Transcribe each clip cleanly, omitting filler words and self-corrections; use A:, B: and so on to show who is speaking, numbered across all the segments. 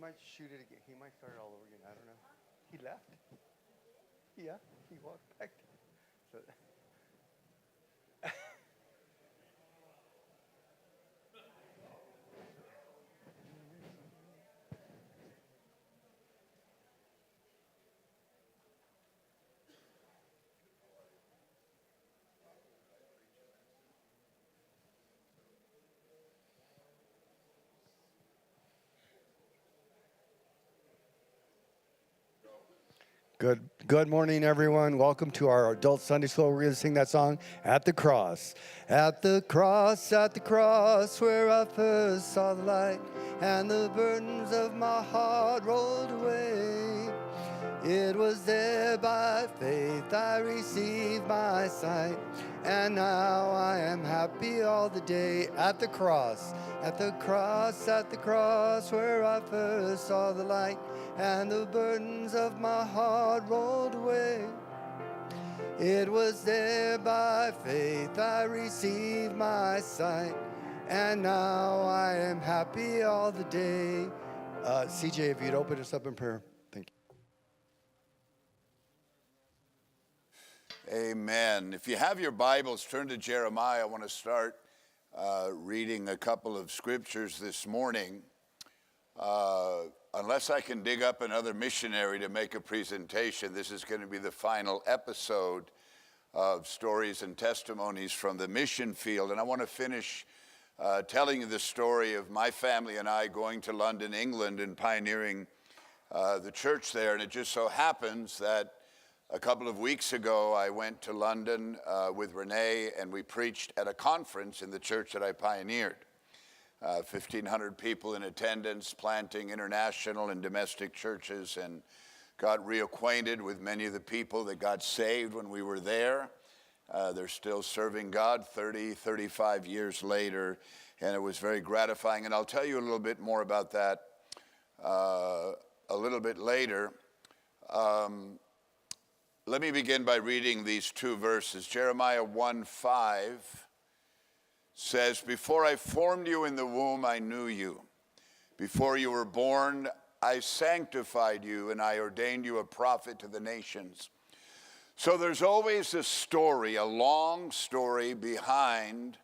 A: might shoot it again. He might start it all over again. I don't know. He left. Yeah, he walked back. So. Good morning, everyone. Welcome to our adult Sunday school. We're going to sing that song, At the Cross. At the cross, where I first saw the light, and the burdens of my heart rolled away. It was there by faith I received my sight, and now I am happy all the day. At the cross, where I first saw the light, and the burdens of my heart rolled away. It was there by faith I received my sight, and now I am happy all the day. CJ, if you'd open us up in prayer. Thank you.
B: Amen. If you have your Bibles, turn to Jeremiah. I want to start reading a couple of scriptures this morning. Unless I can dig up another missionary to make a presentation, this is going to be the final episode of stories and testimonies from the mission field. And I want to finish telling you the story of my family and I going to London, England, and pioneering the church there. And it just so happens that a couple of weeks ago, I went to London with Renee, and we preached at a conference in the church that I pioneered. 1,500 people in attendance, planting international and domestic churches, and got reacquainted with many of the people that got saved when we were there. They're still serving God 35 years later, and it was very gratifying. And I'll tell you a little bit more about that a little bit later. Let me begin by reading these two verses. Jeremiah 1:5 says, "Before I formed you in the womb, I knew you. Before you were born, I sanctified you, and I ordained you a prophet to the nations." So there's always a story, a long story behind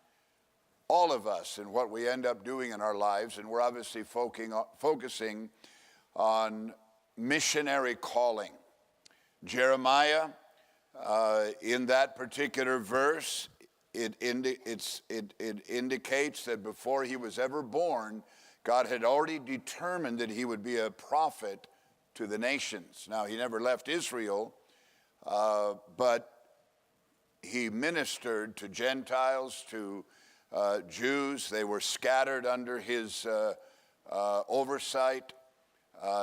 B: all of us and what we end up doing in our lives, and we're obviously focusing on missionary calling. Jeremiah, in that particular verse, it indicates that before he was ever born, God had already determined that he would be a prophet to the nations. Now, he never left Israel, but he ministered to Gentiles, to Jews. They were scattered under his oversight.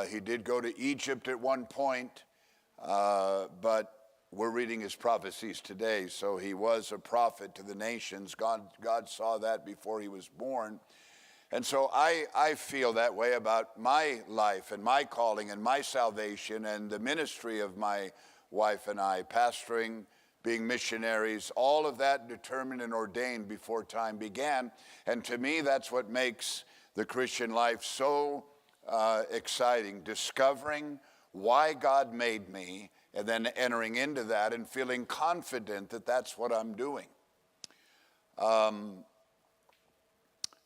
B: He did go to Egypt at one point, but we're reading his prophecies today, so he was a prophet to the nations. God saw that before he was born. And so I feel that way about my life and my calling and my salvation and the ministry of my wife and I, pastoring, being missionaries, all of that determined and ordained before time began. And to me, that's what makes the Christian life so exciting, discovering why God made me, and then entering into that and feeling confident that that's what I'm doing.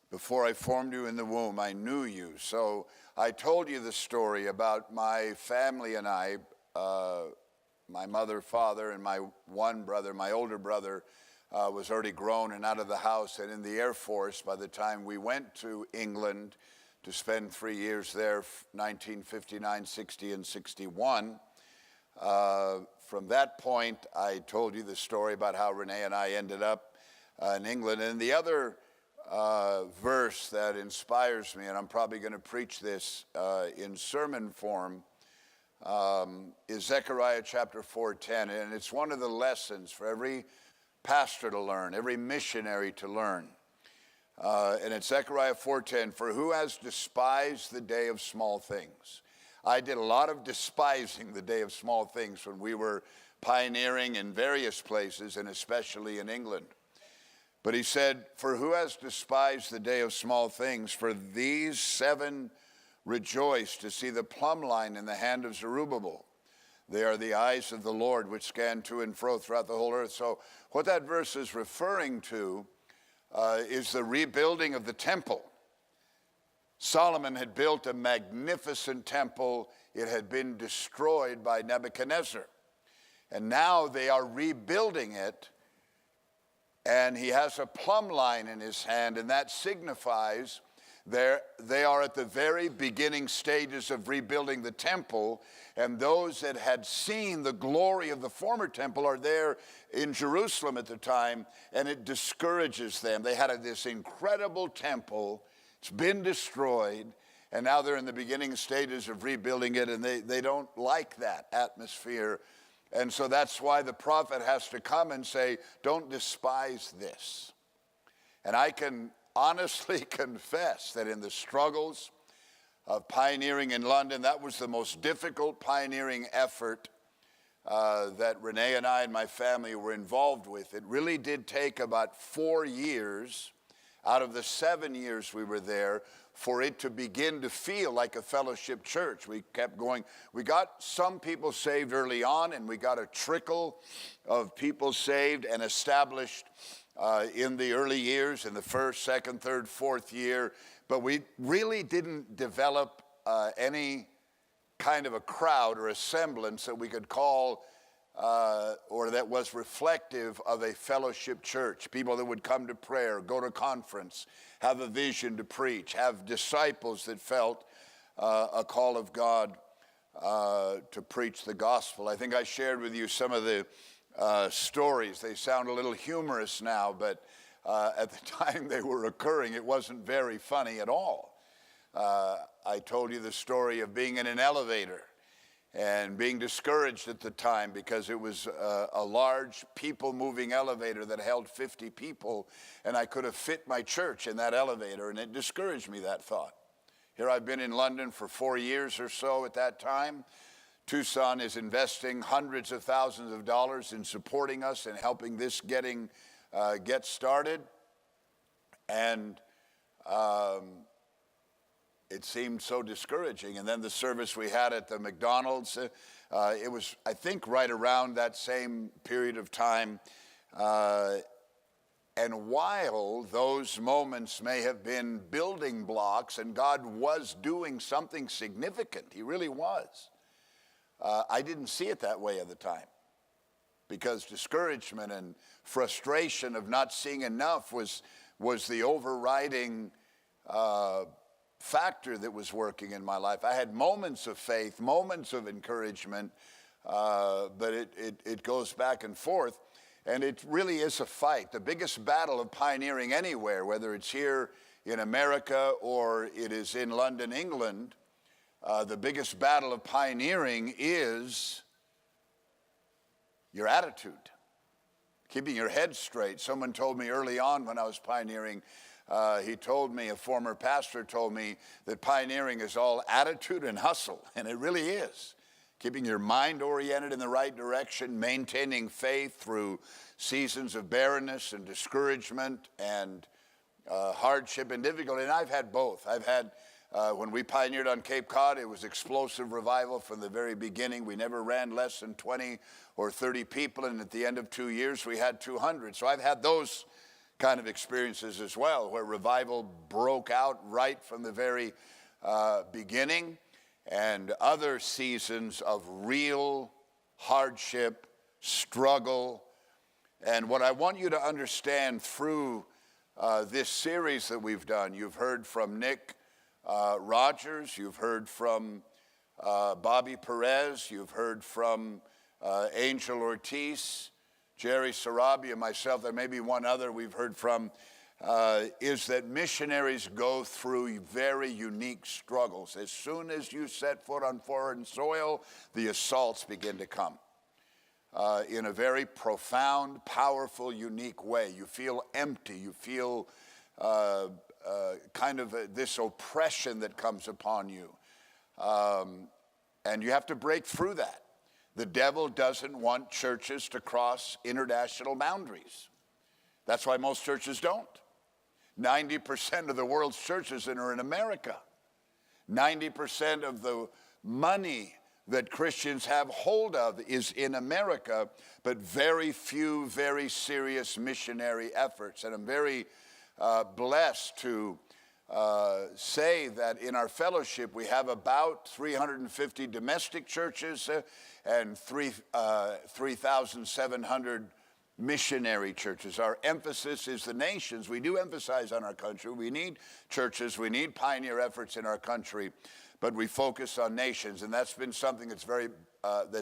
B: Before I formed you in the womb, I knew you. So I told you the story about my family and I, my mother, father, and my one brother. My older brother was already grown and out of the house and in the Air Force by the time we went to England to spend 3 years there, 1959, 60, and 61. From that point, I told you the story about how Renee and I ended up in England. And the other verse that inspires me, and I'm probably going to preach this in sermon form, is Zechariah chapter 4:10. And it's one of the lessons for every pastor to learn, every missionary to learn. And it's Zechariah 4:10, "For who has despised the day of small things?" I did a lot of despising the day of small things when we were pioneering in various places, and especially in England. But he said, "For who has despised the day of small things? For these 7 Rejoice to see the plumb line in the hand of Zerubbabel. They are the eyes of the Lord which scan to and fro throughout the whole earth. So what that verse is referring to is the rebuilding of the temple. Solomon had built a magnificent temple. It had been destroyed by Nebuchadnezzar. And now they are rebuilding it. And he has a plumb line in his hand, and that signifies they are at the very beginning stages of rebuilding the temple, and those that had seen the glory of the former temple are there in Jerusalem at the time, and it discourages them. They had this incredible temple. It's been destroyed, and now they're in the beginning stages of rebuilding it, and they don't like that atmosphere. And so that's why the prophet has to come and say, don't despise this. And I can honestly confess that in the struggles of pioneering in London, that was the most difficult pioneering effort that Renee and I and my family were involved with. It really did take about 4 years out of the 7 years we were there for it to begin to feel like a fellowship church. We kept going. We got some people saved early on, and we got a trickle of people saved and established in the early years, in the first, second, third, fourth year. But we really didn't develop any kind of a crowd or a semblance that we could call or that was reflective of a fellowship church. People that would come to prayer, go to conference, have a vision to preach, have disciples that felt a call of God to preach the gospel. I think I shared with you some of the stories. They sound a little humorous now, but at the time they were occurring, it wasn't very funny at all. I told you the story of being in an elevator and being discouraged at the time because it was a large people-moving elevator that held 50 people, and I could have fit my church in that elevator, and it discouraged me, that thought. Here I've been in London for 4 years or so at that time. Tucson is investing hundreds of thousands of dollars in supporting us and helping this get started. And it seemed so discouraging. And then the service we had at the McDonald's, it was, I think, right around that same period of time. And while those moments may have been building blocks and God was doing something significant, he really was, I didn't see it that way at the time, because discouragement and frustration of not seeing enough was the overriding factor that was working in my life. I had moments of faith, moments of encouragement, but it goes back and forth, and it really is a fight. The biggest battle of pioneering anywhere, whether it's here in America or it is in London, England, the biggest battle of pioneering is your attitude, keeping your head straight. Someone told me early on when I was pioneering, a former pastor told me that pioneering is all attitude and hustle, and it really is. Keeping your mind oriented in the right direction, maintaining faith through seasons of barrenness and discouragement and hardship and difficulty. And I've had both. I've had, when we pioneered on Cape Cod, it was explosive revival from the very beginning. We never ran less than 20 or 30 people, and at the end of 2 years, we had 200. So I've had those kind of experiences as well, where revival broke out right from the very beginning, and other seasons of real hardship, struggle. And what I want you to understand through this series that we've done, you've heard from Nick Rogers, you've heard from Bobby Perez, you've heard from Angel Ortiz, Jerry Sarabia, myself, there may be one other we've heard from, is that missionaries go through very unique struggles. As soon as you set foot on foreign soil, the assaults begin to come in a very profound, powerful, unique way. You feel empty. You feel kind of this oppression that comes upon you. And you have to break through that. The devil doesn't want churches to cross international boundaries. That's why most churches don't. 90% of the world's churches are in America. 90% of the money that Christians have hold of is in America, but very few very serious missionary efforts. And I'm very blessed to say that in our fellowship we have about 350 domestic churches and 3,700 missionary churches. Our emphasis is the nations. We do emphasize on our country. We need churches. We need pioneer efforts in our country, but we focus on nations, and that's been something that's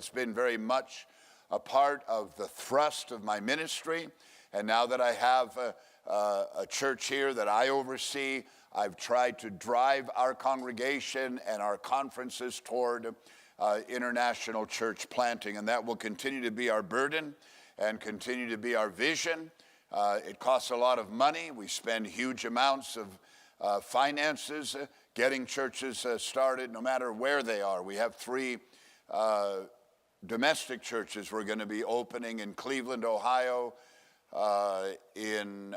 B: been very much a part of the thrust of my ministry. And now that I have a church here that I oversee, I've tried to drive our congregation and our conferences toward international church planting, and that will continue to be our burden and continue to be our vision. It costs a lot of money. We spend huge amounts of finances getting churches started, no matter where they are. We have 3 domestic churches we're going to be opening in Cleveland, Ohio, in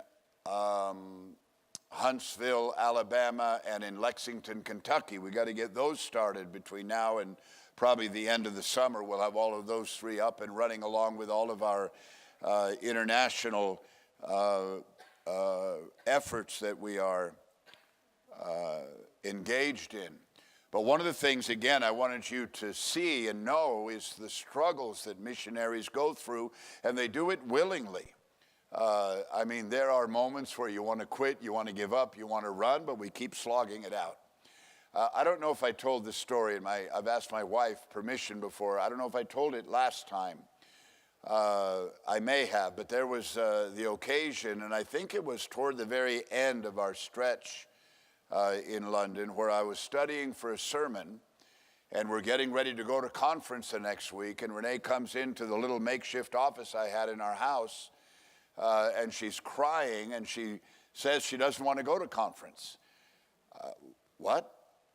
B: Huntsville, Alabama, and in Lexington, Kentucky. We got to get those started between now and probably the end of the summer. We'll have all of those 3 up and running, along with all of our international efforts that we are engaged in. But one of the things, again, I wanted you to see and know is the struggles that missionaries go through, and they do it willingly. I mean, there are moments where you want to quit, you want to give up, you want to run, but we keep slogging it out. I don't know if I told this story, and I've asked my wife permission before. I don't know if I told it last time. I may have, but there was the occasion, and I think it was toward the very end of our stretch in London, where I was studying for a sermon, and we're getting ready to go to conference the next week, and Renee comes into the little makeshift office I had in our house, and she's crying, and she says she doesn't want to go to conference. What?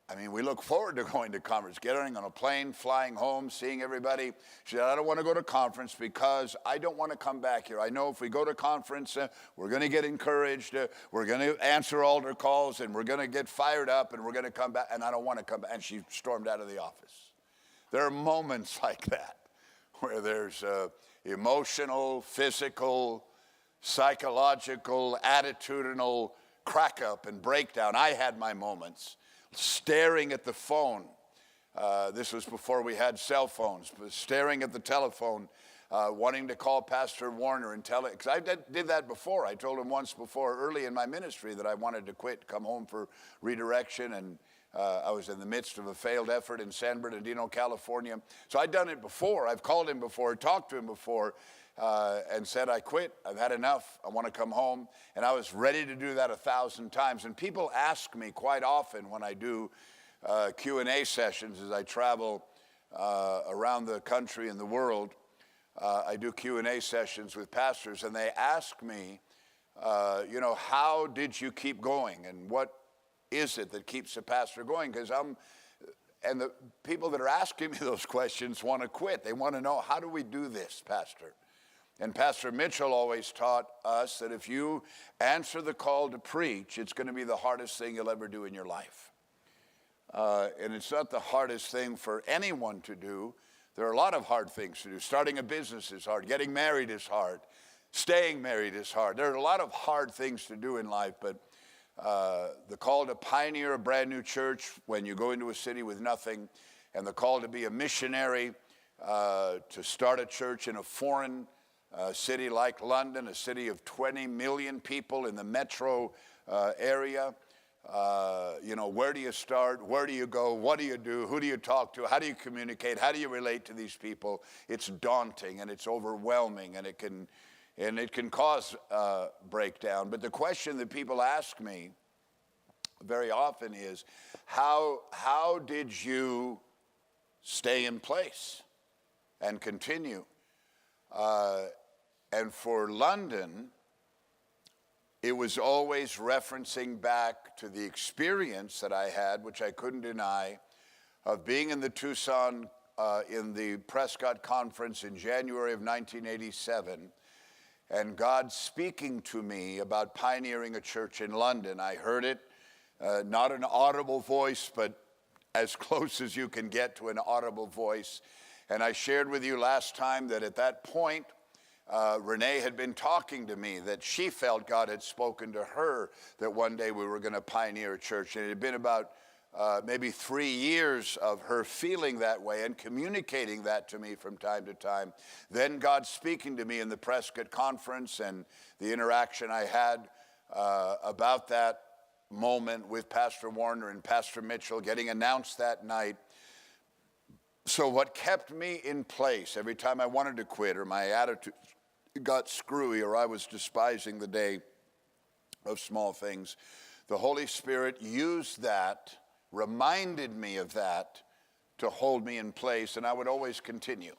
B: I mean, we look forward to going to conference, getting on a plane, flying home, seeing everybody. She said, I don't want to go to conference because I don't want to come back here. I know if we go to conference, we're going to get encouraged, we're going to answer altar calls, and we're going to get fired up, and we're going to come back, and I don't want to come back. And she stormed out of the office. There are moments like that where there's emotional, physical, psychological, attitudinal crack up and breakdown. I had my moments. Staring at the phone. This was before we had cell phones, but staring at the telephone, wanting to call Pastor Warner and tell him, because I did that before. I told him once before, early in my ministry, that I wanted to quit, come home for redirection, and I was in the midst of a failed effort in San Bernardino, California. So I'd done it before. I've called him before, talked to him before, and said, I quit. I've had enough. I want to come home. And I was ready to do that 1,000 times. And people ask me quite often when I do Q&A sessions as I travel around the country and the world. I do Q&A sessions with pastors, and they ask me, how did you keep going? And what is it that keeps a pastor going? And the people that are asking me those questions want to quit. They want to know, how do we do this, Pastor? And Pastor Mitchell always taught us that if you answer the call to preach, it's going to be the hardest thing you'll ever do in your life. And it's not the hardest thing for anyone to do. There are a lot of hard things to do. Starting a business is hard. Getting married is hard. Staying married is hard. There are a lot of hard things to do in life, but the call to pioneer a brand new church when you go into a city with nothing, and the call to be a missionary, to start a church in a foreign city like London, a city of 20 million people in the metro area. Where do you start? Where do you go? What do you do? Who do you talk to? How do you communicate? How do you relate to these people? It's daunting and it's overwhelming, and it can cause breakdown. But the question that people ask me very often is, how did you stay in place and continue? And for London, it was always referencing back to the experience that I had, which I couldn't deny, of being in the Tucson, in the Prescott Conference in January of 1987, and God speaking to me about pioneering a church in London. I heard it, not an audible voice, but as close as you can get to an audible voice. And I shared with you last time that at that point, Renee had been talking to me that she felt God had spoken to her that one day we were going to pioneer a church. And it had been about maybe 3 years of her feeling that way and communicating that to me from time to time. Then God speaking to me in the Prescott conference and the interaction I had about that moment with Pastor Warner and Pastor Mitchell getting announced that night. So what kept me in place every time I wanted to quit or my attitude got screwy or I was despising the day of small things, the Holy Spirit used that, reminded me of that to hold me in place, and I would always continue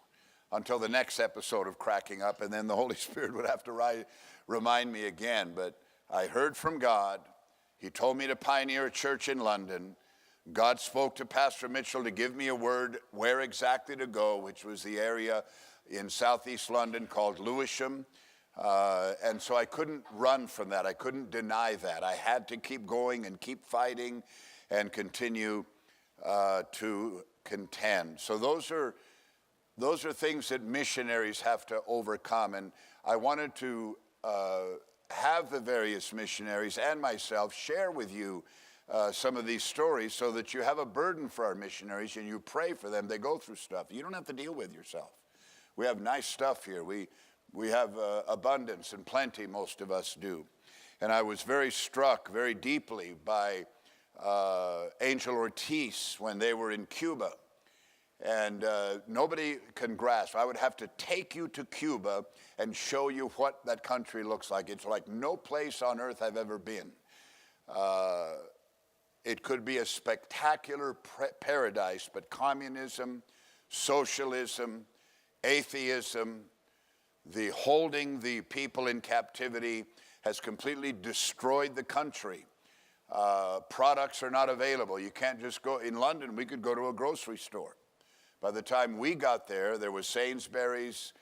B: until the next episode of cracking up, and then the Holy Spirit would have to remind me again. But I heard from God. He told me to pioneer a church in London. God spoke to Pastor Mitchell to give me a word where exactly to go, which was the area in southeast London called Lewisham. And so I couldn't run from that. I couldn't deny that. I had to keep going and keep fighting and continue to contend. So those are things that missionaries have to overcome. And I wanted to have the various missionaries and myself share with you some of these stories so that you have a burden for our missionaries and you pray for them. They go through stuff you don't have to deal with yourself. We have nice stuff here. We have abundance and plenty, most of us do. And I was very struck very deeply by Angel Ortiz when they were in Cuba. And nobody can grasp. I would have to take you to Cuba and show you what that country looks like. It's like no place on earth I've ever been. It could be a spectacular paradise, but communism, socialism, atheism, the holding the people in captivity has completely destroyed the country. Products are not available. You can't just go. In London, we could go to a grocery store. By the time we got there, there was Sainsbury's,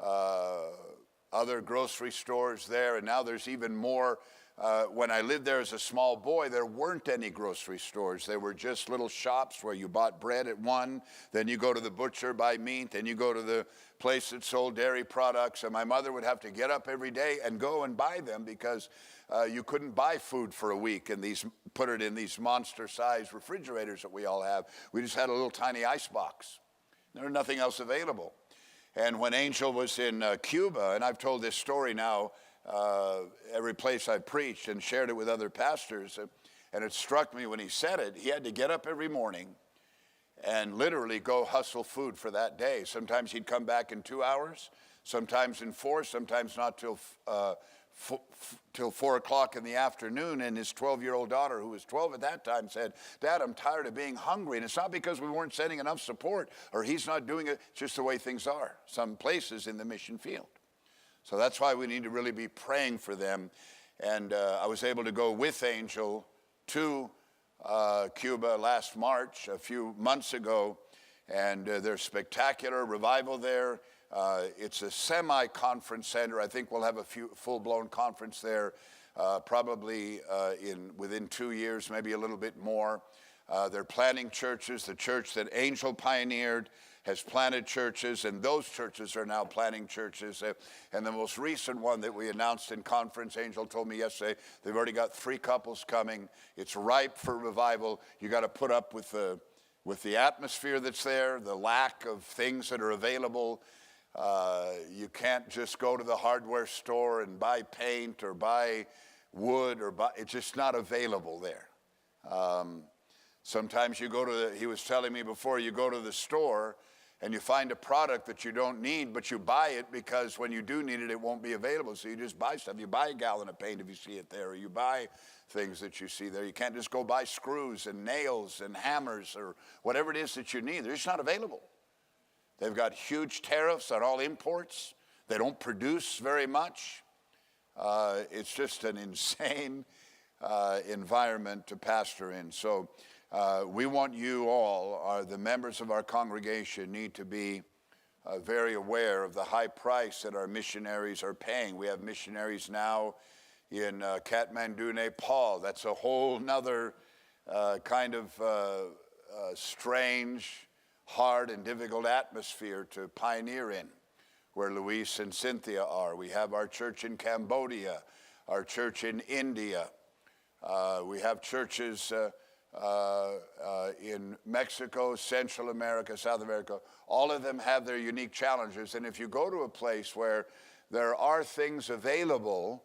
B: other grocery stores there, and now there's even more. When I lived there as a small boy, there weren't any grocery stores. There were just little shops where you bought bread at one, then you go to the butcher, buy meat, then you go to the place that sold dairy products, and my mother would have to get up every day and go and buy them because you couldn't buy food for a week and put it in these monster-sized refrigerators that we all have. We just had a little tiny ice box. There was nothing else available. And when Angel was in Cuba, and I've told this story now every place I've preached and shared it with other pastors, and it struck me when he said it, he had to get up every morning and literally go hustle food for that day. Sometimes he'd come back in 2 hours, sometimes in 4, sometimes not till 4 o'clock in the afternoon. And his 12-year-old daughter, who was 12 at that time, said, "Dad, I'm tired of being hungry." And it's not because we weren't sending enough support or he's not doing it, it's just the way things are some places in the mission field. So that's why we need to really be praying for them. And I was able to go with Angel to Cuba last March, a few months ago, and there's spectacular revival there. It's a semi-conference center. I think we'll have a full-blown conference there probably within 2 years, maybe a little bit more. They're planting churches. The church that Angel pioneered has planted churches, and those churches are now planting churches. And the most recent one that we announced in conference, Angel told me yesterday, they've already got 3 couples coming. It's ripe for revival. You got to put up with the atmosphere that's there, the lack of things that are available. You can't just go to the hardware store and buy paint or buy wood it's just not available there. Sometimes you go he was telling me before, you go to the store and you find a product that you don't need, but you buy it because when you do need it, it won't be available. So you just buy stuff. You buy a gallon of paint if you see it there, or you buy things that you see there. You can't just go buy screws and nails and hammers or whatever it is that you need. They're just not available. They've got huge tariffs on all imports. They don't produce very much. It's just an insane environment to pastor in. So we want you all, the members of our congregation, need to be very aware of the high price that our missionaries are paying. We have missionaries now in Kathmandu, Nepal. That's a whole nother kind of strange, hard, and difficult atmosphere to pioneer in, where Luis and Cynthia are. We have our church in Cambodia, our church in India. We have churches in Mexico, Central America, South America. All of them have their unique challenges. And if you go to a place where there are things available,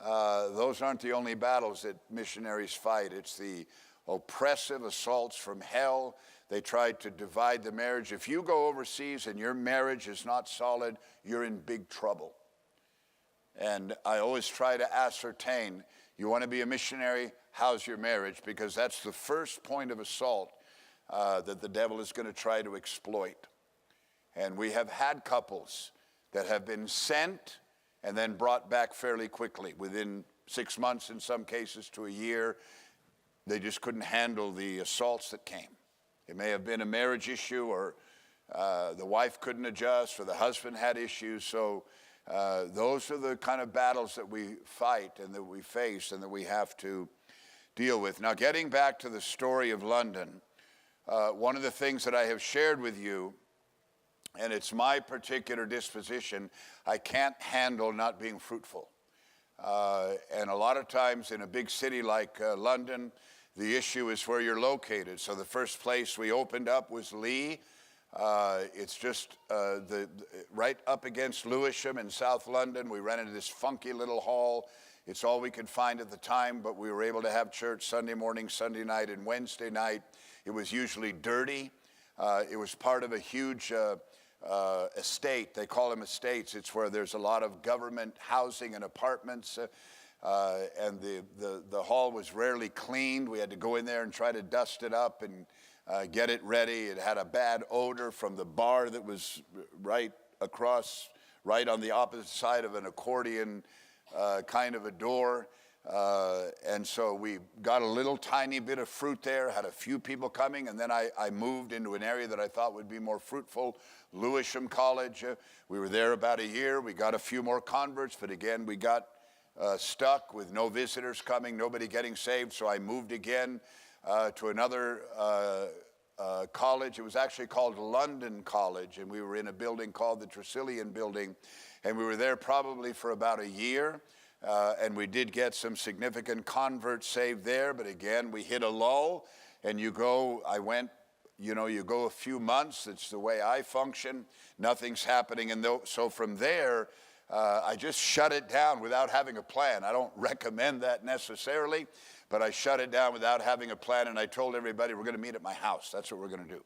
B: those aren't the only battles that missionaries fight. It's the oppressive assaults from hell. They try to divide the marriage. If you go overseas and your marriage is not solid, you're in big trouble. And I always try to ascertain, you want to be a missionary, how's your marriage? Because that's the first point of assault that the devil is going to try to exploit. And we have had couples that have been sent and then brought back fairly quickly, within 6 months in some cases to a year. They just couldn't handle the assaults that came. It may have been a marriage issue, or the wife couldn't adjust, or the husband had issues. So those are the kind of battles that we fight and that we face and that we have to deal with. Now, getting back to the story of London, one of the things that I have shared with you, and it's my particular disposition, I can't handle not being fruitful. And a lot of times in a big city like London, the issue is where you're located. So the first place we opened up was Lee. It's just right up against Lewisham in South London. We rented this funky little hall. It's all we could find at the time, but we were able to have church Sunday morning, Sunday night, and Wednesday night. It was usually dirty. It was part of a huge estate. They call them estates. It's where there's a lot of government housing and apartments. And the hall was rarely cleaned. We had to go in there and try to dust it up and get it ready. It had a bad odor from the bar that was right across, right on the opposite side of an accordion kind of a door. And so we got a little tiny bit of fruit there, had a few people coming, and then I moved into an area that I thought would be more fruitful, Lewisham College. We were there about a year. We got a few more converts, but again, we got stuck with no visitors coming, nobody getting saved. So I moved again to another college. It was actually called London College, and we were in a building called the Tresillian Building, and we were there probably for about a year. And we did get some significant converts saved there, but again, we hit a lull. And you go a few months. It's the way I function. Nothing's happening. And so from there, I just shut it down without having a plan. I don't recommend that necessarily, but I shut it down without having a plan. And I told everybody, we're going to meet at my house. That's what we're going to do.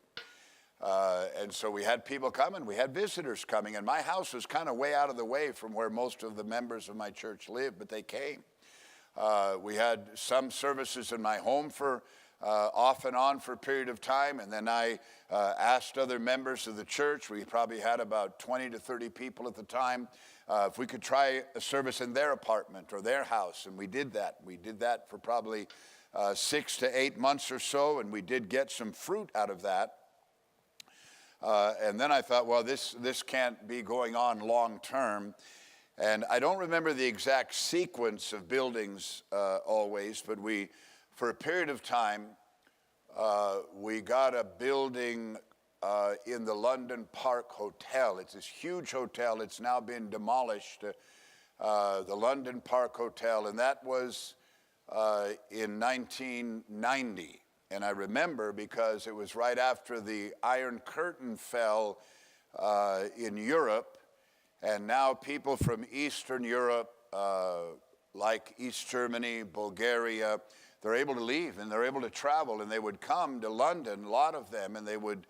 B: And so we had people coming, we had visitors coming, and my house was kind of way out of the way from where most of the members of my church lived, but they came. We had some services in my home for off and on for a period of time, and then I asked other members of the church, we probably had about 20 to 30 people at the time, if we could try a service in their apartment or their house, and we did that. We did that for probably 6 to 8 months or so, and we did get some fruit out of that. And then I thought, well, this can't be going on long term. And I don't remember the exact sequence of buildings always, but for a period of time, we got a building in the London Park Hotel. It's this huge hotel. It's now been demolished, the London Park Hotel, and that was in 1990. And I remember because it was right after the Iron Curtain fell in Europe, and now people from Eastern Europe, like East Germany, Bulgaria, they're able to leave and they're able to travel, and they would come to London, a lot of them, and they would,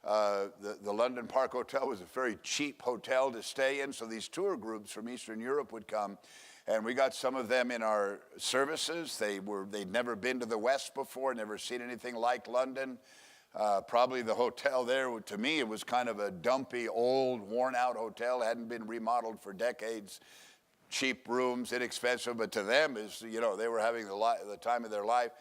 B: the London Park Hotel was a very cheap hotel to stay in, so these tour groups from Eastern Europe would come. And we got some of them in our services. They'd never been to the West before, never seen anything like London. Probably the hotel there, to me, it was kind of a dumpy, old, worn-out hotel. It hadn't been remodeled for decades. Cheap rooms, inexpensive, but to them, they were having the time of their life.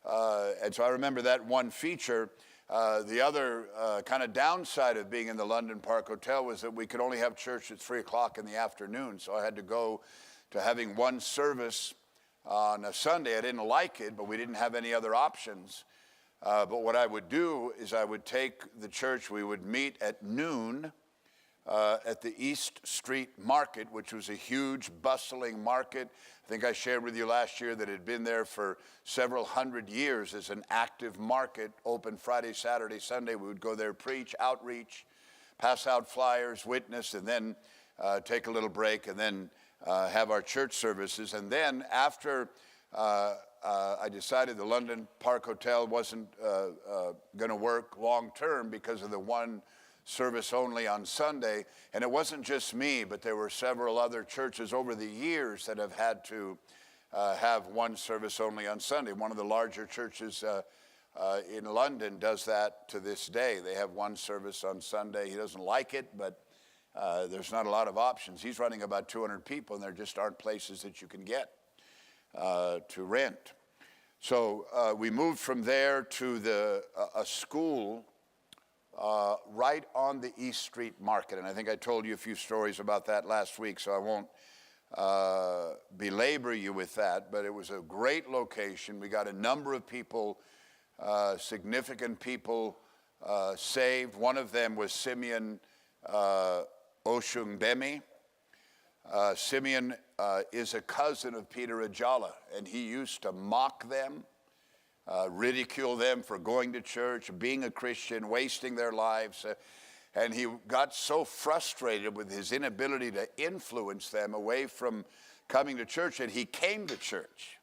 B: And so I remember that one feature. The other kind of downside of being in the London Park Hotel was that we could only have church at 3 o'clock in the afternoon, so I had to go to having one service on a Sunday. I didn't like it, but we didn't have any other options. But what I would do is I would take the church, we would meet at noon at the East Street Market, which was a huge, bustling market. I think I shared with you last year that it had been there for several hundred years as an active market, open Friday, Saturday, Sunday. We would go there, preach, outreach, pass out flyers, witness, and then take a little break, and then have our church services. And then after I decided the London Park Hotel wasn't going to work long term because of the one service only on Sunday. And it wasn't just me, but there were several other churches over the years that have had to have one service only on Sunday. One of the larger churches in London does that to this day. They have one service on Sunday. He doesn't like it, but there's not a lot of options. He's running about 200 people, and there just aren't places that you can get to rent. So we moved from there to a school right on the East Street Market. And I think I told you a few stories about that last week, so I won't belabor you with that. But it was a great location. We got a number of people, significant people saved. One of them was Simeon Oshungbemi. Simeon is a cousin of Peter Ajala, and he used to mock them, ridicule them for going to church, being a Christian, wasting their lives. And he got so frustrated with his inability to influence them away from coming to church that he came to church.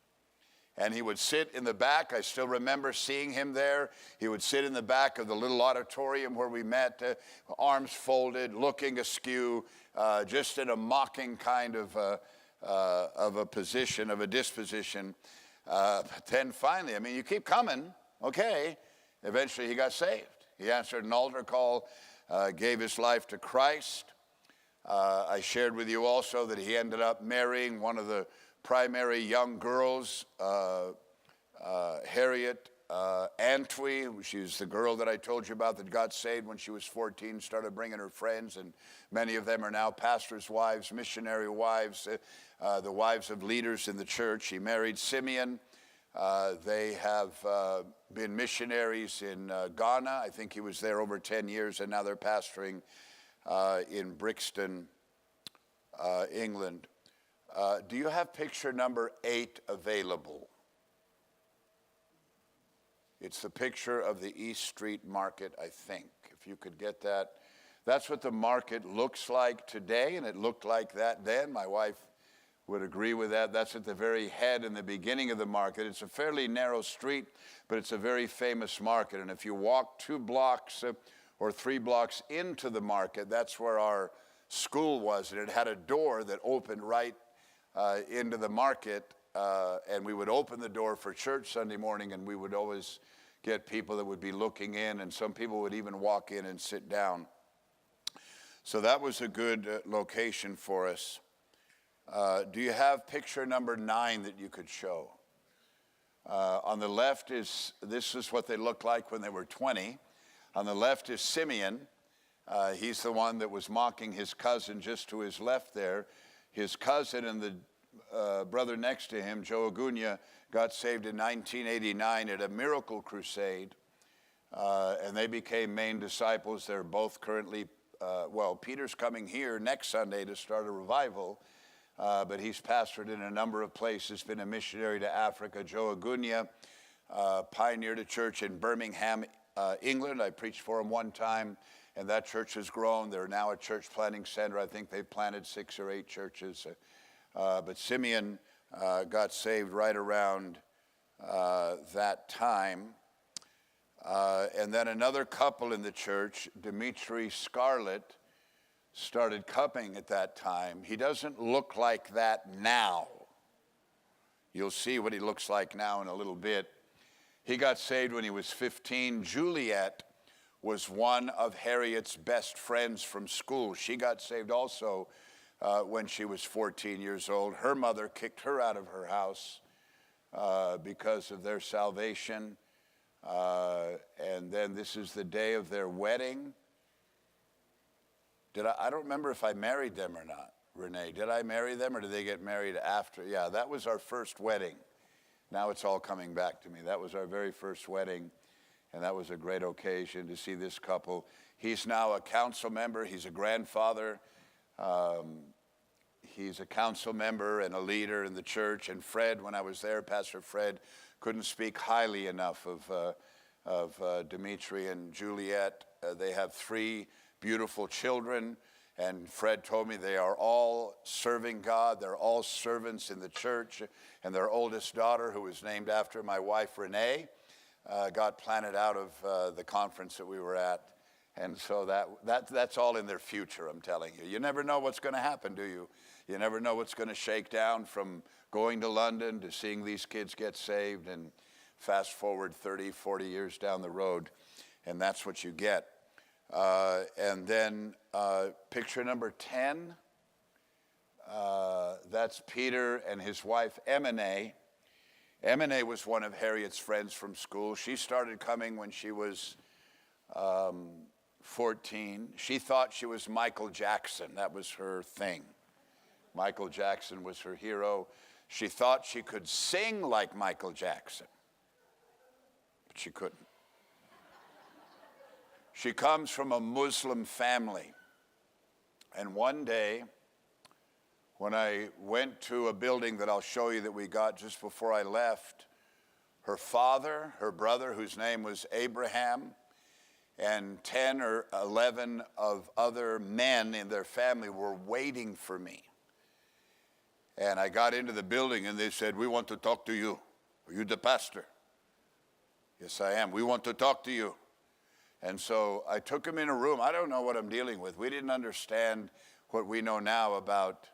B: And he would sit in the back. I still remember seeing him there. He would sit in the back of the little auditorium where we met, arms folded, looking askew, just in a mocking kind of a position, of a disposition. But then finally, I mean, you keep coming, okay. Eventually he got saved. He answered an altar call, gave his life to Christ. I shared with you also that he ended up marrying one of the primary young girls, Harriet Antwi. She was the girl that I told you about that got saved when she was 14, started bringing her friends, and many of them are now pastors' wives, missionary wives, the wives of leaders in the church. He married Simeon. They have been missionaries in Ghana. I think he was there over 10 years, and now they're pastoring in Brixton, England. Do you have picture number 8 available? It's the picture of the East Street Market, I think. If you could get that. That's what the market looks like today, and it looked like that then. My wife would agree with that. That's at the very head and the beginning of the market. It's a fairly narrow street, but it's a very famous market. And if you walk 2 blocks or 3 blocks into the market, that's where our school was. And it had a door that opened right into the market, and we would open the door for church Sunday morning, and we would always get people that would be looking in, and some people would even walk in and sit down. So that was a good location for us. Do you have picture number 9 that you could show? On the left this is what they looked like when they were 20. On the left is Simeon. He's the one that was mocking his cousin just to his left there. His cousin and the brother next to him, Joe Agunya, got saved in 1989 at a miracle crusade, and they became main disciples. They're both currently, Peter's coming here next Sunday to start a revival, but he's pastored in a number of places, been a missionary to Africa. Joe Agunya pioneered a church in Birmingham, England. I preached for him one time, and that church has grown. They're now a church planting center. I think they've planted 6 or 8 churches. But Simeon got saved right around that time. And then another couple in the church, Dimitri Scarlett, started coming at that time. He doesn't look like that now. You'll see what he looks like now in a little bit. He got saved when he was 15. Juliet was one of Harriet's best friends from school. She got saved also when she was 14 years old. Her mother kicked her out of her house because of their salvation. And then this is the day of their wedding. I don't remember if I married them or not, Renee. Did I marry them or did they get married after? Yeah, that was our first wedding. Now it's all coming back to me. That was our very first wedding. And that was a great occasion to see this couple. He's now a council member. He's a grandfather. He's a council member and a leader in the church. And Fred, when I was there, Pastor Fred, couldn't speak highly enough of Dimitri and Juliet. They have 3 beautiful children. And Fred told me they are all serving God. They're all servants in the church. And their oldest daughter, who was named after my wife, Renee, got planted out of the conference that we were at. And so that's all in their future, I'm telling you. You never know what's going to happen, do you? You never know what's going to shake down, from going to London to seeing these kids get saved, and fast forward 30, 40 years down the road, and that's what you get. And then picture number 10, that's Peter and his wife, Emine. Emine was one of Harriet's friends from school. She started coming when she was 14. She thought she was Michael Jackson. That was her thing. Michael Jackson was her hero. She thought she could sing like Michael Jackson, but she couldn't. She comes from a Muslim family. And one day, when I went to a building that I'll show you that we got just before I left, her father, her brother, whose name was Abraham, and 10 or 11 of other men in their family were waiting for me. And I got into the building and they said, "We want to talk to you. Are you the pastor?" "Yes, I am. We want to talk to you." And so I took him in a room. I don't know what I'm dealing with. We didn't understand what we know now about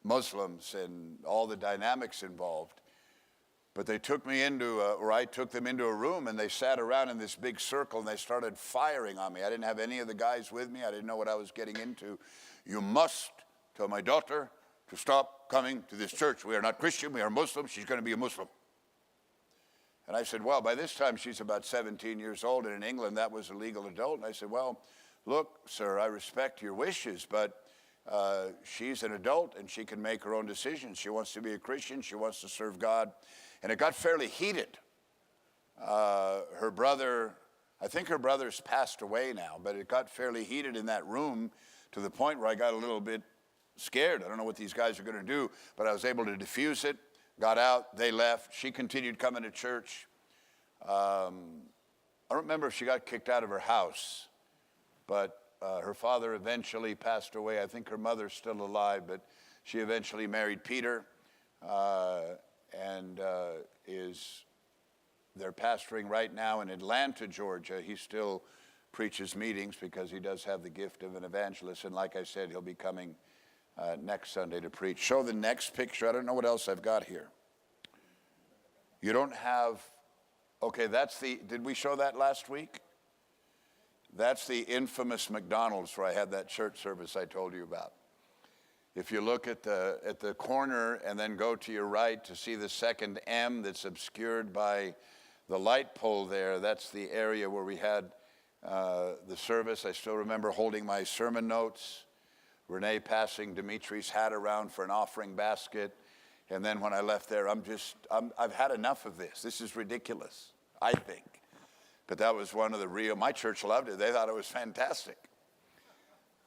B: Muslims and all the dynamics involved. But they took me I took them into a room, and they sat around in this big circle and they started firing on me. I didn't have any of the guys with me. I didn't know what I was getting into. "You must tell my daughter to stop coming to this church. We are not Christian, we are Muslim. She's going to be a Muslim." And I said, "Well, by this time she's about 17 years old, and in England that was a legal adult." And I said, "Well, look, sir, I respect your wishes, but she's an adult and she can make her own decisions. She wants to be a Christian, she wants to serve God." And it got fairly heated. Her brother, I think her brother's passed away now, but it got fairly heated in that room to the point where I got a little bit scared. I don't know what these guys are going to do, but I was able to diffuse it, got out, they left. She continued coming to church. I don't remember if she got kicked out of her house, but her father eventually passed away. I think her mother's still alive, but she eventually married Peter, and they're pastoring right now in Atlanta, Georgia. He still preaches meetings because he does have the gift of an evangelist, and like I said, he'll be coming next Sunday to preach. Show the next picture. I don't know what else I've got here. You don't have, okay, did we show that last week? That's the infamous McDonald's where I had that church service I told you about. If you look at the corner and then go to your right to see the second M that's obscured by the light pole there, that's the area where we had the service. I still remember holding my sermon notes, Renee passing Dimitri's hat around for an offering basket. And then when I left there, I've had enough of this. This is ridiculous, I think. But that was one of my church loved it. They thought it was fantastic.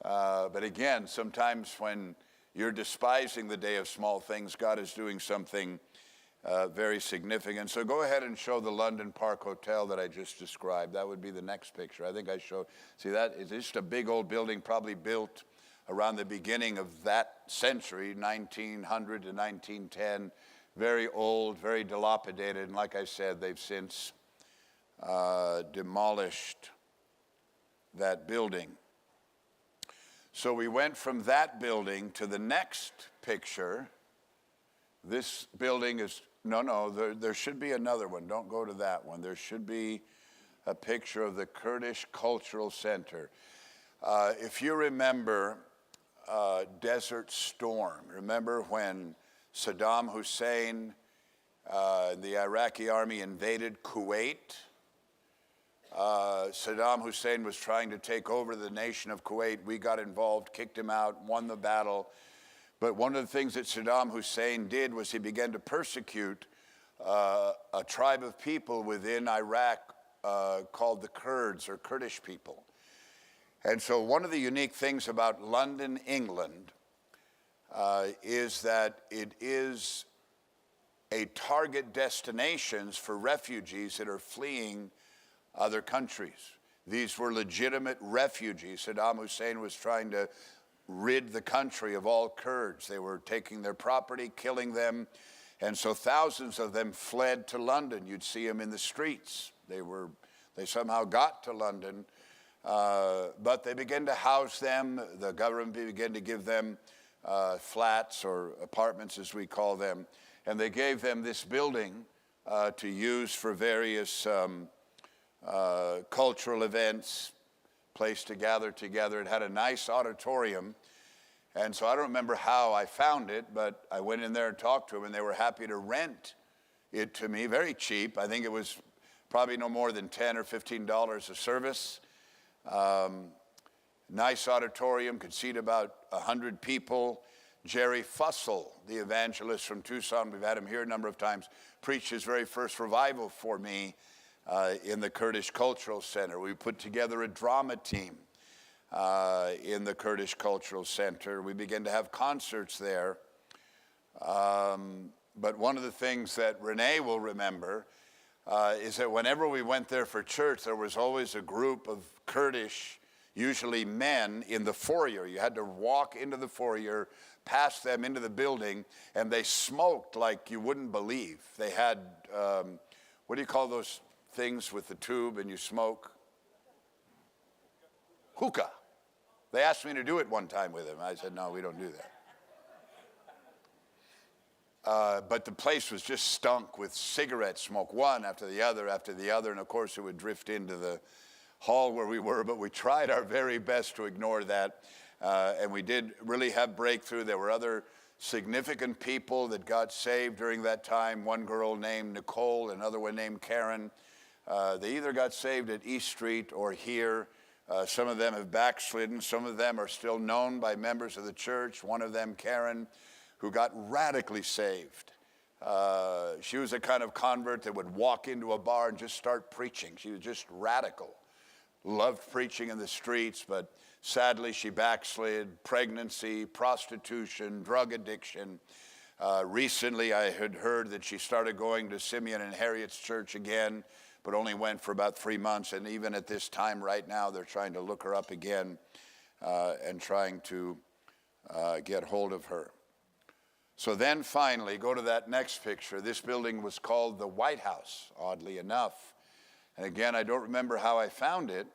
B: But again, sometimes when you're despising the day of small things, God is doing something very significant. So go ahead and show the London Park Hotel that I just described. That would be the next picture. I think I showed, see that? It's just a big old building, probably built around the beginning of that century, 1900 to 1910. Very old, very dilapidated. And like I said, they've since demolished that building. So we went from that building to the next picture. This building is, there should be another one. Don't go to that one. There should be a picture of the Kurdish Cultural Center. If you remember Desert Storm, remember when Saddam Hussein, the Iraqi army invaded Kuwait? Saddam Hussein was trying to take over the nation of Kuwait. We got involved, kicked him out, won the battle. But one of the things that Saddam Hussein did was he began to persecute a tribe of people within Iraq called the Kurds or Kurdish people. And so one of the unique things about London, England, is that it is a target destination for refugees that are fleeing other countries. These were legitimate refugees. Saddam Hussein was trying to rid the country of all Kurds. They were taking their property, killing them, and so thousands of them fled to London. You'd see them in the streets. They somehow got to London, but they began to house them. The government began to give them flats or apartments, as we call them, and they gave them this building to use for various cultural events, place to gather together. It had a nice auditorium, and so I don't remember how I found it, but I went in there and talked to them, and they were happy to rent it to me, very cheap. I think it was probably no more than $10 or $15 a service. Nice auditorium, could seat about 100 people. Jerry Fussell, the evangelist from Tucson, we've had him here a number of times, preached his very first revival for me in the Kurdish Cultural Center. We put together a drama team in the Kurdish Cultural Center. We began to have concerts there. But one of the things that Renee will remember is that whenever we went there for church, there was always a group of Kurdish, usually men, in the foyer. You had to walk into the foyer, past them into the building, and they smoked like you wouldn't believe. They had, what do you call those things with the tube and you smoke? Hookah. They asked me to do it one time with them. I said, no, we don't do that. But the place was just stunk with cigarette smoke, one after the other, and of course it would drift into the hall where we were, but we tried our very best to ignore that, and we did really have breakthrough. There were other significant people that got saved during that time, one girl named Nicole, another one named Karen. They either got saved at East Street or here. Some of them have backslidden. Some of them are still known by members of the church. One of them, Karen, who got radically saved. She was a kind of convert that would walk into a bar and just start preaching. She was just radical. Loved preaching in the streets, but sadly she backslid. Pregnancy, prostitution, drug addiction. Recently I had heard that she started going to Simeon and Harriet's church again, but only went for about 3 months. And even at this time right now, they're trying to look her up again and trying to get hold of her. So then finally, go to that next picture. This building was called the White House, oddly enough. And again, I don't remember how I found it,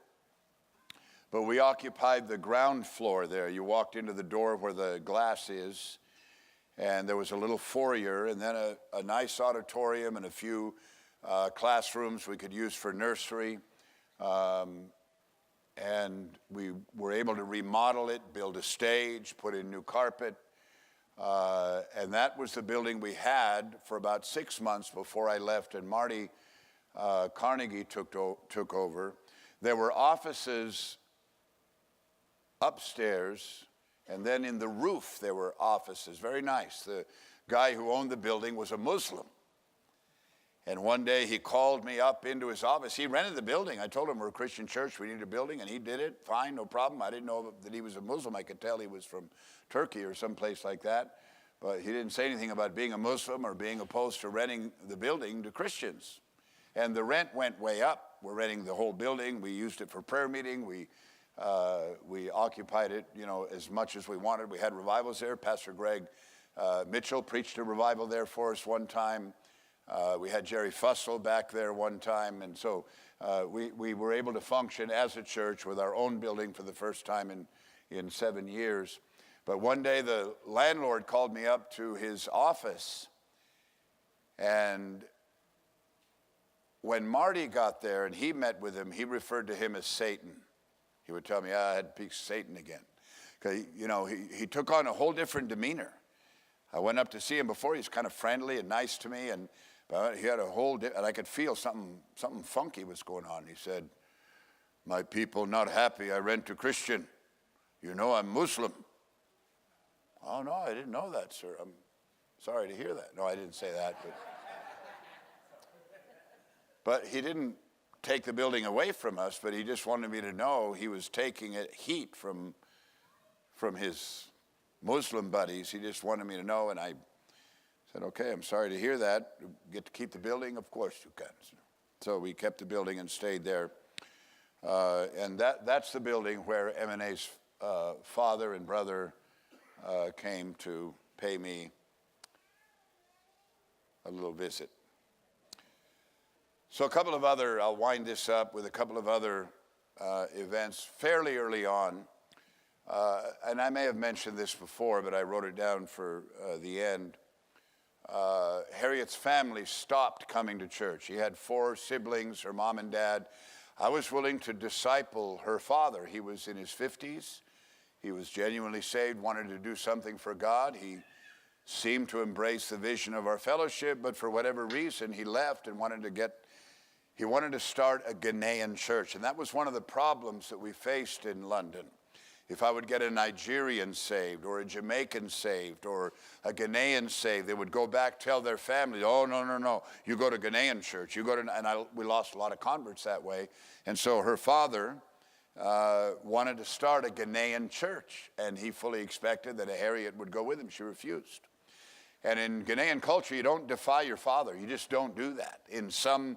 B: but we occupied the ground floor there. You walked into the door where the glass is, and there was a little foyer, and then a nice auditorium and a few classrooms we could use for nursery. And we were able to remodel it, build a stage, put in new carpet. And that was the building we had for about 6 months before I left, and Marty Carnegie took over. There were offices upstairs, and then in the roof there were offices. Very nice. The guy who owned the building was a Muslim. And one day he called me up into his office. He rented the building. I told him we're a Christian church, we need a building, and he did it. Fine, no problem. I didn't know that he was a Muslim. I could tell he was from Turkey or someplace like that. But he didn't say anything about being a Muslim or being opposed to renting the building to Christians. And the rent went way up. We're renting the whole building. We used it for prayer meeting. We occupied it, as much as we wanted. We had revivals there. Pastor Greg Mitchell preached a revival there for us one time. We had Jerry Fussell back there one time. And so we were able to function as a church with our own building for the first time in 7 years. But one day the landlord called me up to his office, and when Marty got there and he met with him, he referred to him as Satan. He would tell me, I had to pick Satan again. Because, he took on a whole different demeanor. I went up to see him before. He was kind of friendly and nice to me, but he had and I could feel something funky was going on. He said, my people not happy, I rent to Christian. I'm Muslim. Oh, no, I didn't know that, sir. I'm sorry to hear that. No, I didn't say that, but But he didn't take the building away from us, but he just wanted me to know he was taking heat from his Muslim buddies. He just wanted me to know, and I said, okay, I'm sorry to hear that. You get to keep the building? Of course you can. So we kept the building and stayed there. And that's the building where M&A's father and brother came to pay me a little visit. So I'll wind this up with a couple of other events fairly early on. And I may have mentioned this before, but I wrote it down for the end. Harriet's family stopped coming to church. She had 4 siblings, her mom and dad. I was willing to disciple her father. He was in his 50s. He was genuinely saved, wanted to do something for God. He seemed to embrace the vision of our fellowship, but for whatever reason, he left and wanted to start a Ghanaian church. And that was one of the problems that we faced in London. If I would get a Nigerian saved or a Jamaican saved or a Ghanaian saved, they would go back, tell their family, oh, no, you go to Ghanaian church. We lost a lot of converts that way. And so her father wanted to start a Ghanaian church, and he fully expected that Harriet would go with him. She refused. And in Ghanaian culture, you don't defy your father. You just don't do that. In some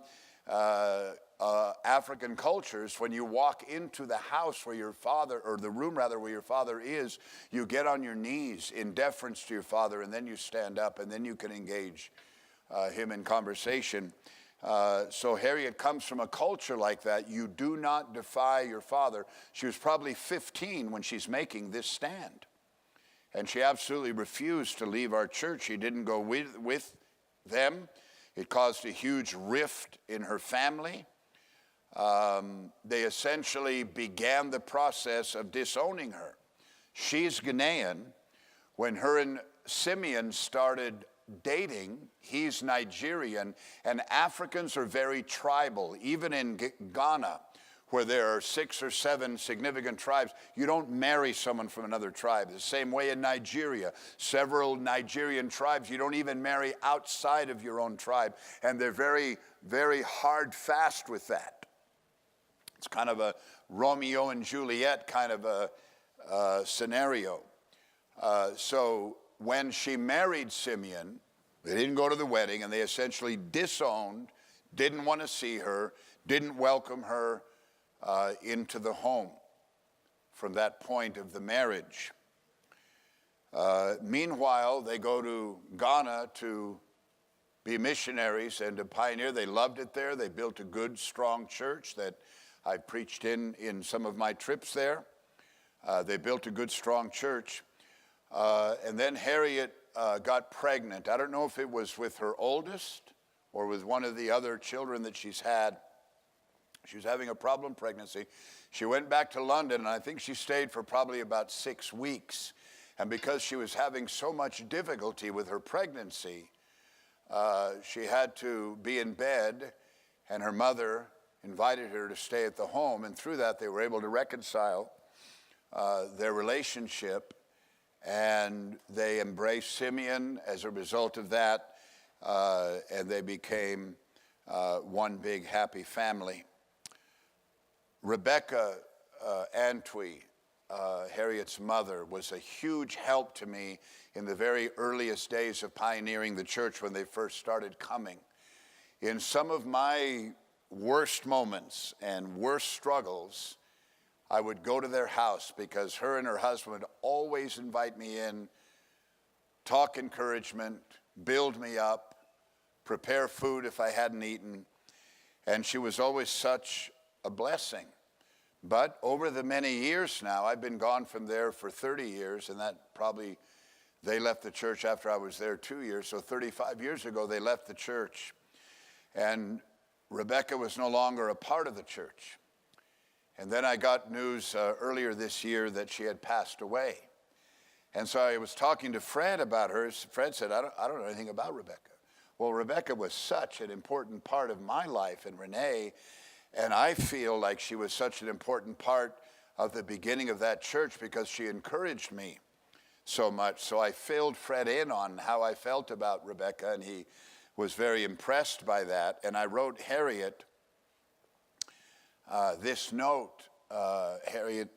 B: African cultures, when you walk into the house where your father, or the room rather where your father is, you get on your knees in deference to your father, and then you stand up, and then you can engage him in conversation. So Harriet comes from a culture like that. You do not defy your father. She was probably 15 when she's making this stand. And she absolutely refused to leave our church. She didn't go with them. It caused a huge rift in her family. They essentially began the process of disowning her. She's Ghanaian. When her and Simeon started dating, he's Nigerian, and Africans are very tribal. Even in Ghana, where there are 6 or 7 significant tribes, you don't marry someone from another tribe. The same way in Nigeria, several Nigerian tribes, you don't even marry outside of your own tribe, and they're very, very hard fast with that. It's kind of a Romeo and Juliet kind of a scenario. So when she married Simeon, they didn't go to the wedding, and they essentially disowned, didn't want to see her, didn't welcome her into the home from that point of the marriage. Meanwhile, they go to Ghana to be missionaries and to pioneer. They loved it there. They built a good, strong church that I preached in some of my trips there. They built a good, strong church. And then Harriet got pregnant. I don't know if it was with her oldest or with one of the other children that she's had. She was having a problem pregnancy. She went back to London, and I think she stayed for probably about 6 weeks. And because she was having so much difficulty with her pregnancy, she had to be in bed, and her mother invited her to stay at the home. And through that, they were able to reconcile their relationship, and they embraced Simeon as a result of that, and they became one big happy family. Rebecca Antwi, Harriet's mother, was a huge help to me in the very earliest days of pioneering the church when they first started coming. In some of my worst moments and worst struggles, I would go to their house because her and her husband would always invite me in, talk encouragement, build me up, prepare food if I hadn't eaten, and she was always such a blessing. But over the many years now, I've been gone from there for 30 years, and that probably, they left the church after I was there 2 years, so 35 years ago they left the church. And Rebecca was no longer a part of the church. And then I got news earlier this year that she had passed away. And so I was talking to Fred about her. Fred said, I don't know anything about Rebecca. Well, Rebecca was such an important part of my life and Renee, and I feel like she was such an important part of the beginning of that church because she encouraged me so much. So I filled Fred in on how I felt about Rebecca, and he was very impressed by that. And I wrote Harriet this note. Harriet,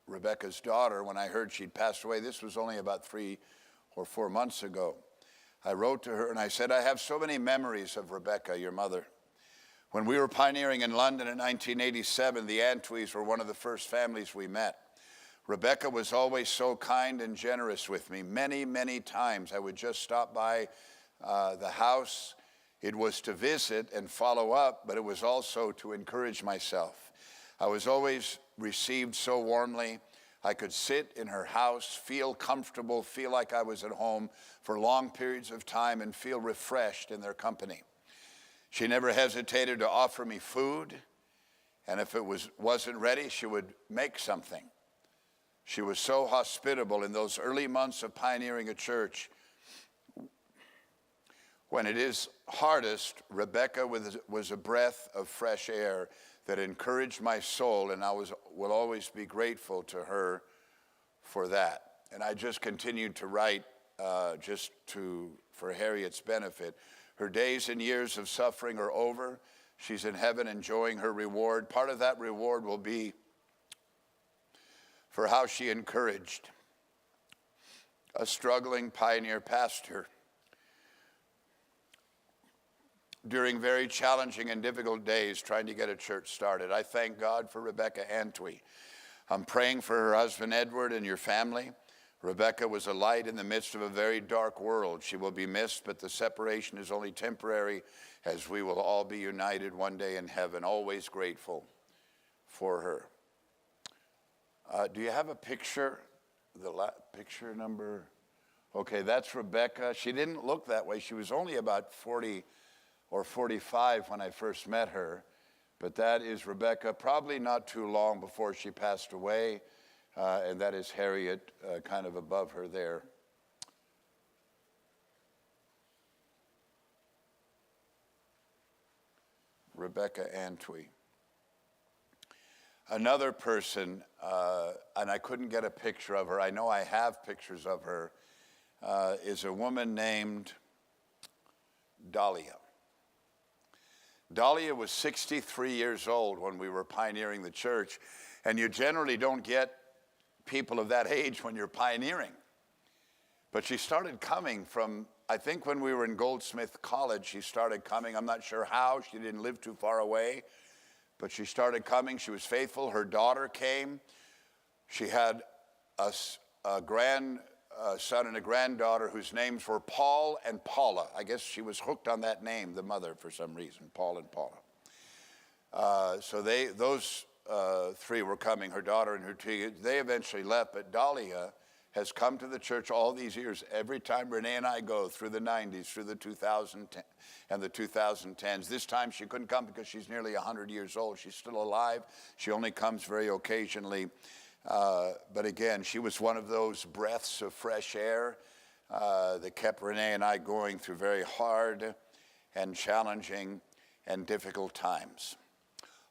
B: Rebecca's daughter, when I heard she'd passed away, this was only about 3 or 4 months ago. I wrote to her and I said, I have so many memories of Rebecca, your mother. When we were pioneering in London in 1987, the Antwys were one of the first families we met. Rebecca was always so kind and generous with me. Many, many times I would just stop by the house. It was to visit and follow up, but it was also to encourage myself. I was always received so warmly. I could sit in her house, feel comfortable, feel like I was at home for long periods of time and feel refreshed in their company. She never hesitated to offer me food, and if it wasn't ready, she would make something. She was so hospitable in those early months of pioneering a church. When it is hardest, Rebecca was a breath of fresh air that encouraged my soul, and I will always be grateful to her for that. And I just continued to write for Harriet's benefit. Her days and years of suffering are over. She's in heaven enjoying her reward. Part of that reward will be for how she encouraged a struggling pioneer pastor during very challenging and difficult days trying to get a church started. I thank God for Rebecca Antwi. I'm praying for her husband Edward and your family. Rebecca was a light in the midst of a very dark world. She will be missed, but the separation is only temporary, as we will all be united one day in heaven. Always grateful for her. Do you have a picture? Picture number? Okay, that's Rebecca. She didn't look that way. She was only about 40 or 45 when I first met her. But that is Rebecca, probably not too long before she passed away. And that is Harriet, kind of above her there. Rebecca Antwi. Another person, and I couldn't get a picture of her, I know I have pictures of her, is a woman named Dahlia. Dahlia was 63 years old when we were pioneering the church, and you generally don't get people of that age when you're pioneering. But she started coming from, I think when we were in Goldsmith College, she started coming. I'm not sure how. She didn't live too far away. But she started coming. She was faithful. Her daughter came. She had a grandson and a granddaughter whose names were Paul and Paula. I guess she was hooked on that name, the mother, for some reason, Paul and Paula. So those three were coming, her daughter and her two. They eventually left, but Dahlia has come to the church all these years. Every time Renee and I go through the 90s, through the 2010 and the 2010s. This time she couldn't come because she's nearly 100 years old. She's still alive. She only comes very occasionally. But again, she was one of those breaths of fresh air that kept Renee and I going through very hard and challenging and difficult times.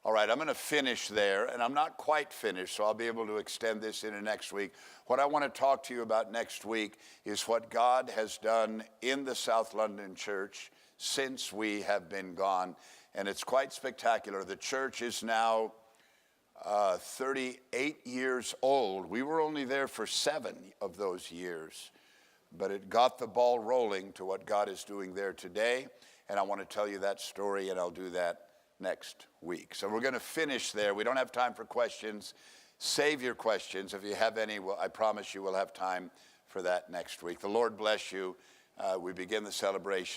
B: All right, I'm going to finish there, and I'm not quite finished, so I'll be able to extend this into next week. What I want to talk to you about next week is what God has done in the South London church since we have been gone, and it's quite spectacular. The church is now 38 years old. We were only there for 7 of those years, but it got the ball rolling to what God is doing there today, and I want to tell you that story, and I'll do that next week. So we're going to finish there. We don't have time for questions. Save your questions. If you have any, I promise you we'll have time for that next week. The Lord bless you. We begin the celebration.